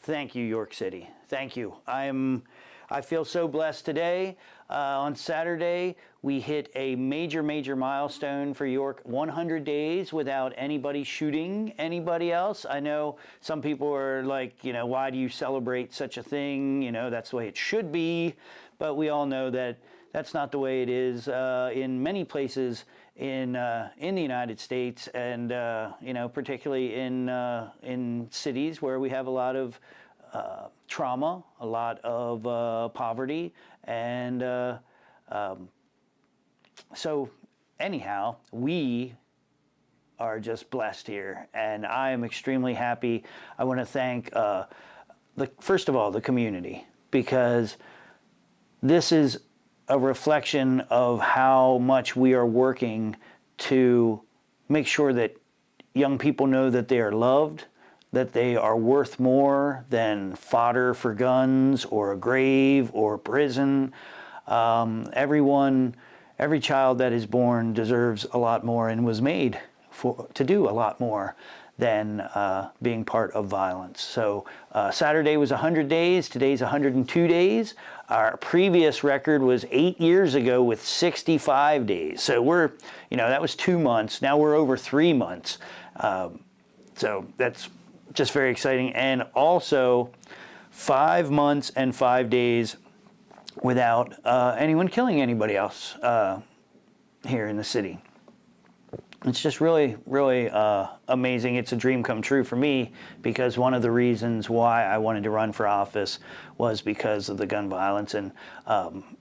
Thank you, York City. Thank you. I feel so blessed today. On Saturday, we hit a major milestone for York, 100 days without anybody shooting anybody else. I know some people are like, why do you celebrate such a thing? That's the way it should be. But we all know that that's not the way it is in many places in the United States, and particularly in cities where we have a lot of trauma, a lot of poverty, and so anyhow, we are just blessed here, and I am extremely happy. I want to thank first of all the community, because this is a reflection of how much we are working to make sure that young people know that they are loved, that they are worth more than fodder for guns or a grave or prison. Every child that is born deserves a lot more and was made to do a lot more than being part of violence. So Saturday was 100 days, today's 102 days. Our previous record was 8 years ago with 65 days. So we're, that was 2 months. Now we're over 3 months. So that's just very exciting. And also 5 months and 5 days without anyone killing anybody else here in the city. It's just really amazing. It's a dream come true for me, because one of the reasons why I wanted to run for office was because of the gun violence. And,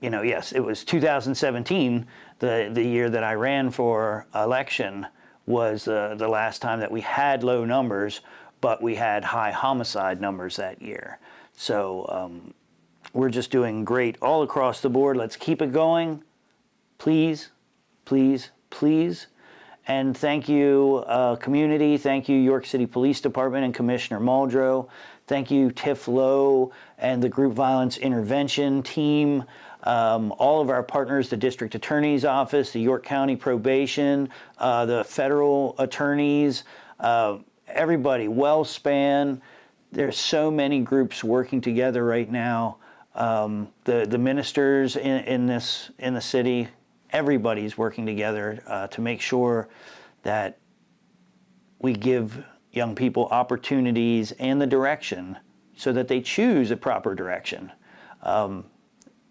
yes, it was 2017, the year that I ran for election, was the last time that we had low numbers, but we had high homicide numbers that year. So we're just doing great all across the board. Let's keep it going. Please, please, please. And thank you, community. Thank you, York City Police Department and Commissioner Muldrow. Thank you, Tiff Lowe and the Group Violence Intervention team. All of our partners, the District Attorney's Office, the York County Probation, the federal attorneys, everybody, WellSpan. There's so many groups working together right now. The ministers in the city. Everybody's working together to make sure that we give young people opportunities and the direction so that they choose a proper direction.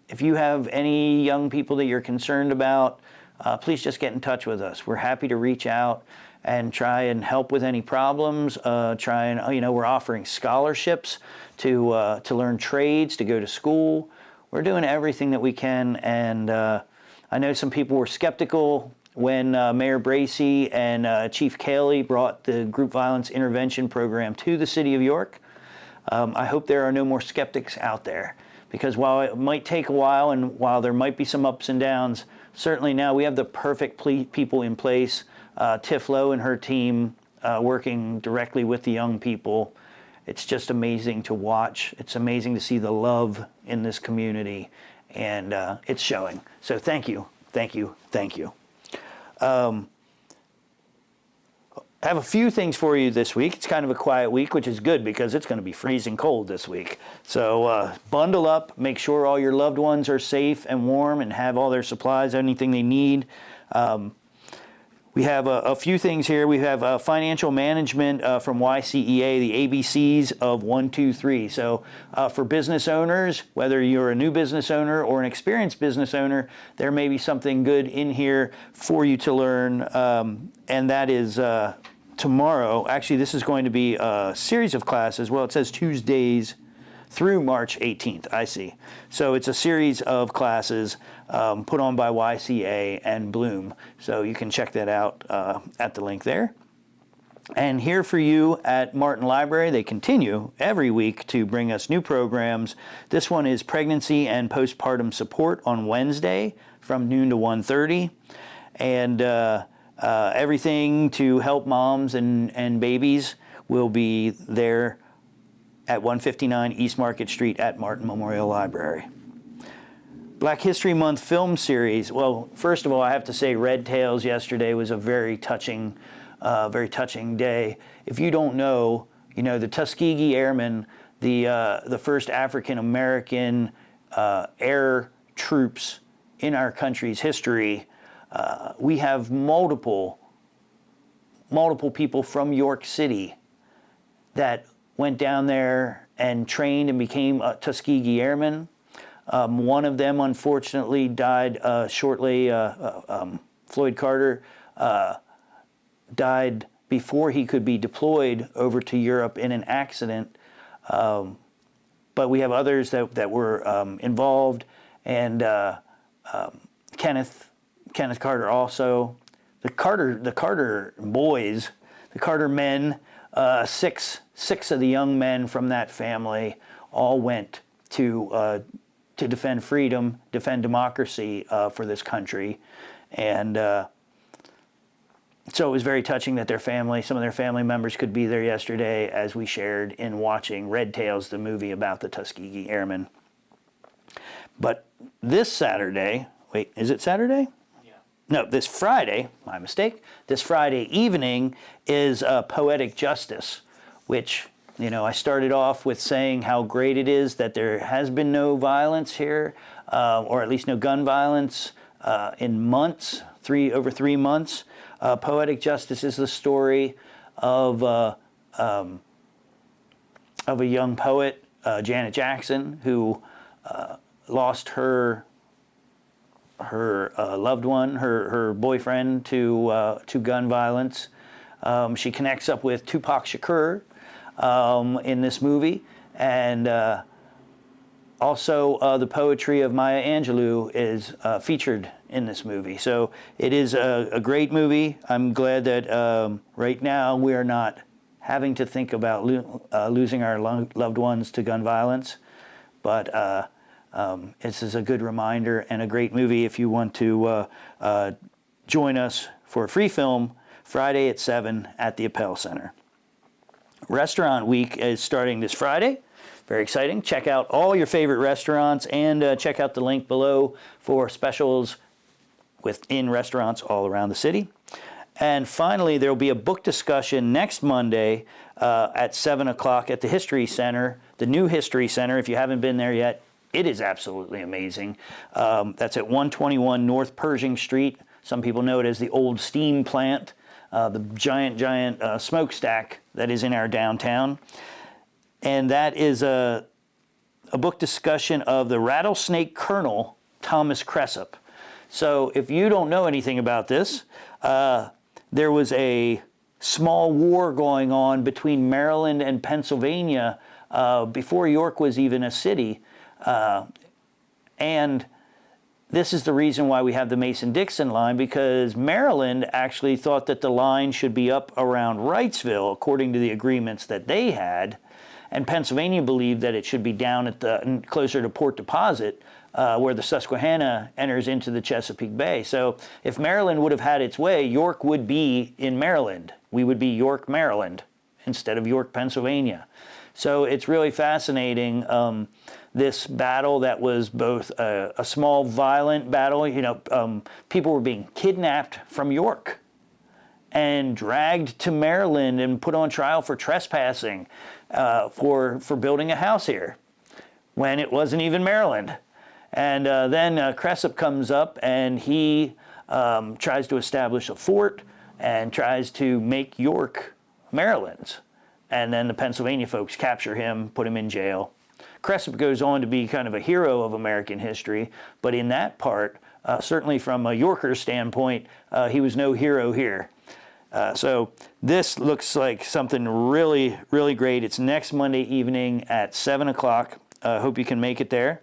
If you have any young people that you're concerned about, please just get in touch with us. We're happy to reach out and try and help with any problems. We're offering scholarships to learn trades, to go to school. We're doing everything that we can, and I know some people were skeptical when Mayor Bracey and Chief Cayley brought the Group Violence Intervention Program to the City of York. I hope there are no more skeptics out there, because while it might take a while and while there might be some ups and downs, certainly now we have the perfect people in place. Tiff Lowe and her team working directly with the young people. It's just amazing to watch. It's amazing to see the love in this community, and it's showing. So thank you, thank you, thank you. I have a few things for you this week. It's kind of a quiet week, which is good because it's going to be freezing cold this week. So bundle up, make sure all your loved ones are safe and warm and have all their supplies, anything they need. We have a few things here. We have financial management from YCEA, the ABCs of 1, 2, 3. So for business owners, whether you're a new business owner or an experienced business owner, there may be something good in here for you to learn. And that is tomorrow. Actually, this is going to be a series of classes. Well, it says Tuesdays through March 18th, I see. So it's a series of classes put on by YCA and Bloom. So you can check that out at the link there. And here for you at Martin Library, they continue every week to bring us new programs. This one is Pregnancy and Postpartum Support on Wednesday from noon to 1:30. And everything to help moms and babies will be there at 159 East Market Street at Martin Memorial Library. Black History Month film series. Well, first of all, I have to say Red Tails yesterday was a very touching day. If you don't know, the Tuskegee Airmen the first African American air troops in our country's history. We have multiple people from York City that went down there and trained and became Tuskegee Airmen. One of them, unfortunately, died shortly. Floyd Carter died before he could be deployed over to Europe in an accident. But we have others that were involved, and Kenneth Carter also. The Carter boys, the Carter men, six of the young men from that family all went to defend freedom, defend democracy for this country, and so it was very touching that some of their family members could be there yesterday, as we shared in watching Red Tails, the movie about the Tuskegee Airmen. But this Saturday, wait, is it Saturday? No, this Friday, my mistake, this Friday evening is Poetic Justice, which, I started off with saying how great it is that there has been no violence here, or at least no gun violence in months, over 3 months. Poetic Justice is the story of a young poet, Janet Jackson, who lost her loved one, her boyfriend, to gun violence. She connects up with Tupac Shakur in this movie, and also the poetry of Maya Angelou is featured in this movie. So it is a great movie. I'm glad that right now we are not having to think about losing our loved ones to gun violence, but this is a good reminder and a great movie if you want to join us for a free film Friday at 7 at the Appel Center. Restaurant Week is starting this Friday. Very exciting. Check out all your favorite restaurants and check out the link below for specials within restaurants all around the city. And finally, there will be a book discussion next Monday at 7 o'clock at the History Center, the new History Center. If you haven't been there yet, it is absolutely amazing. That's at 121 North Pershing Street. Some people know it as the old steam plant, the giant smokestack that is in our downtown. And that is a book discussion of the Rattlesnake Colonel, Thomas Cressup. So if you don't know anything about this, there was a small war going on between Maryland and Pennsylvania before York was even a city. And this is the reason why we have the Mason-Dixon line, because Maryland actually thought that the line should be up around Wrightsville, according to the agreements that they had. And Pennsylvania believed that it should be down at closer to Port Deposit, where the Susquehanna enters into the Chesapeake Bay. So if Maryland would have had its way, York would be in Maryland. We would be York, Maryland, instead of York, Pennsylvania. So it's really fascinating, this battle that was both a small, violent battle. People were being kidnapped from York and dragged to Maryland and put on trial for trespassing for building a house here when it wasn't even Maryland. And then Cressup comes up and he tries to establish a fort and tries to make York Maryland's. And then the Pennsylvania folks capture him, put him in jail. Cressup goes on to be kind of a hero of American history, but in that part, certainly from a Yorker standpoint, he was no hero here. So this looks like something really, really great. It's next Monday evening at 7 o'clock. Hope you can make it there.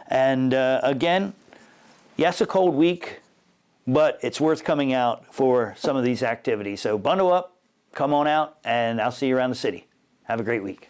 And again, yes, a cold week, but it's worth coming out for some of these activities. So bundle up, come on out, and I'll see you around the city. Have a great week.